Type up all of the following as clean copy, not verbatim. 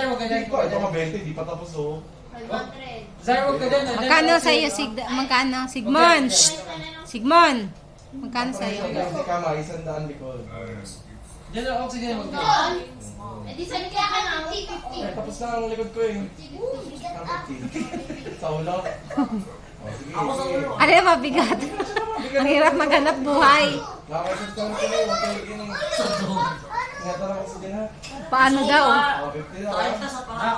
Sir, wag ka dyan. Ito ka 20, di pa tapos oh. 500. Sir, wag ka dyan. Magkano sa'yo, Magkano? Sigmon! Shh! Sigmon! Magkano sa'yo? Kasi kama, 100 likod. Diyan ang oxygen mo. Eh di saan kaya ka ng 50? Tapos na ang likod ko eh. 50. Sa ulo. Sige, sige. Ano yung mabigat? Ang hirap maghanap buhay. Nakakaisip ka na tuloy, huwag kayo gini. Ingatan ako sa dyan ha. Paano daw? 50 na ha.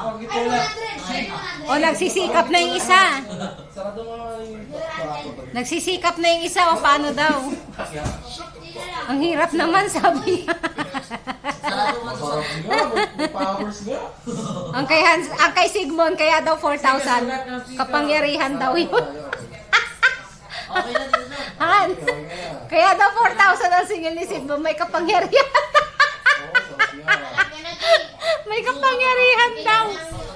Huwag ito lang. O nagsisikap na yung isa. Sarado mo yung barato. Nagsisikap na yung isa o paano daw? Ang hirap naman sabi niya. Masarap nga, may powers nga. ang kay Sigmon kaya daw 4,000. Kapangyarihan daw yun. Okay na dito na. Han, kaya daw 4,000 ang singil ni Sigmon. May kapangyarihan. May kapangyarihan daw.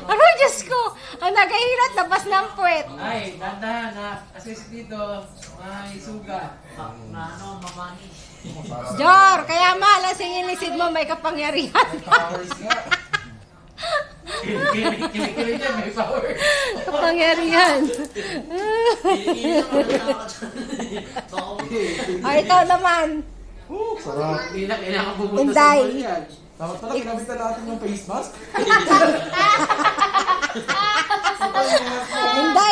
Aray, Diyos ko. Ang nagahirap, labas ng puwet. Ay, dandahan na. Assist dito. May suga. Na ano, mamanis. Jor, kaya mahal ang singil ni Sigmon. May kapangyarihan. Powers nga. Kilikili dyan, may power. Kapangyarihan. Iinom ko na ako dyan. O, ikaw naman. Sarap. Hindi na kailangan pupunta Inday. sa mall yan. Dapat pala kinabitan natin yung face mask. Hindi,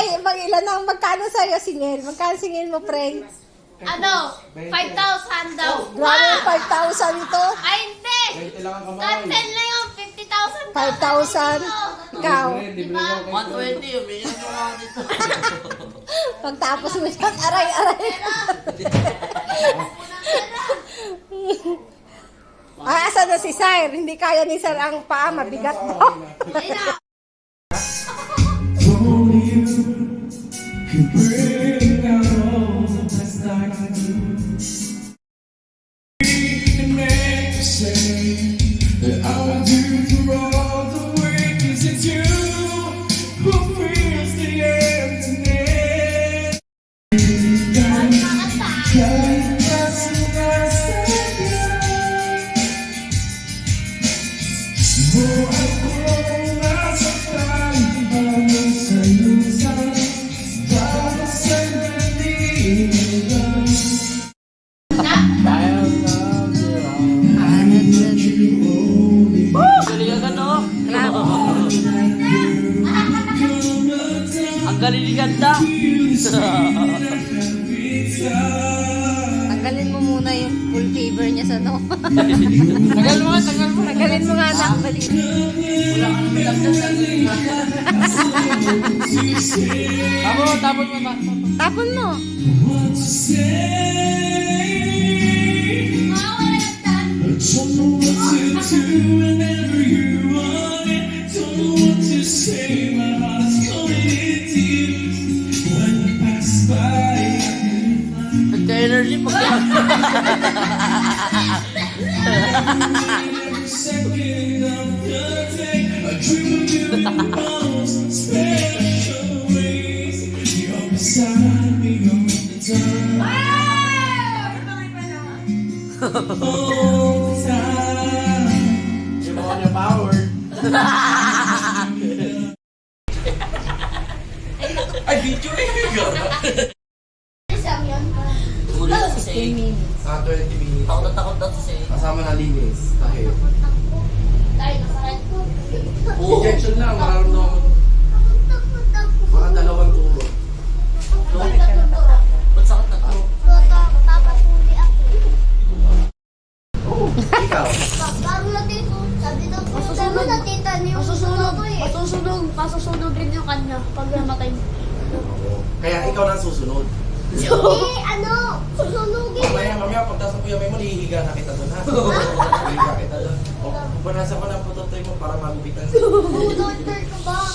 ilan ang magkano sa'yo singil? Magkano singil mo, Frank? Ano? 5,000 daw. Grabe, 5,000 ito. Ay, hindi! 20 lang ang kamay. Cancel na yung 50,000. 5,000. Ikaw. Libre lang kay 120, umiinom ko ako dito. Pagtapos mo siya, aray. Ay, asa na si Sir? Hindi kaya ni Sir ang paa, mabigat daw. Only you can bring out all the best I can do. And make you say that I will do for all the way, 'cause it's you who fills the emptiness. Kahit sinasadya mo ako nasaktan, bawat salusan, bawat sandalitan. Galing agad, no? Ang galing ni ganda. Tanggalin mo muna yung full favor niya sa no. Tagal mo nga, tagal mo. Tanggalin mo nga na. Bali. Wala ka naman ganda sa galing natin. Tapon mo ba? Tapon mo. What to say? Don't know what to do whenever you want it. Don't know what to say. My heart's going into you when you pass by. Nagka-energy pag Every second of the day, I dream of you in the most special ways. You're beside me all the time. All the time. Yung mga niya power. Ay, video eh. Huli na si Say. 10 minutes. 20 minutes. Takot na takot daw si Say. Kasama na linis. Dahil. Oo. Injection lang, mararamdaman mo. Mga 2 turo. Ba't sakit na to? Ikaw. Masusunugin yung kanya pag namatay mo. Kaya ikaw na susunod. Susunugin. Mamaya, pagtas ng kuya mo, hihiga na kita doon ha. Hihiga kita doon. O, pupunasan ko ng putotoy mo para magupitan. Doctor ka ba?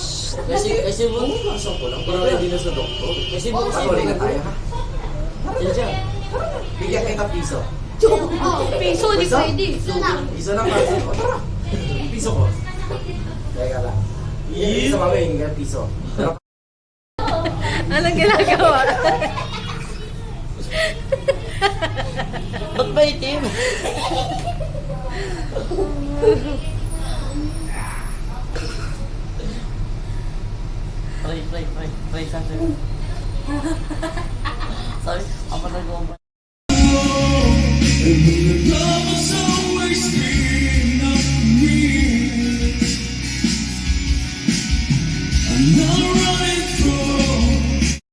Kasi mo. Pasok ko lang, pero hindi na sa doktor. Kasi mo. Patuloy na tayo ha. Diyan. Bigyan kita piso. Piso, di pwede. Piso na pa. O tara. Piso ko. Teka lang. Piso kami, hindi piso. Pero Anong ginagawa? Ba't ba itim? Try. Sabi, ako nag-uumpa.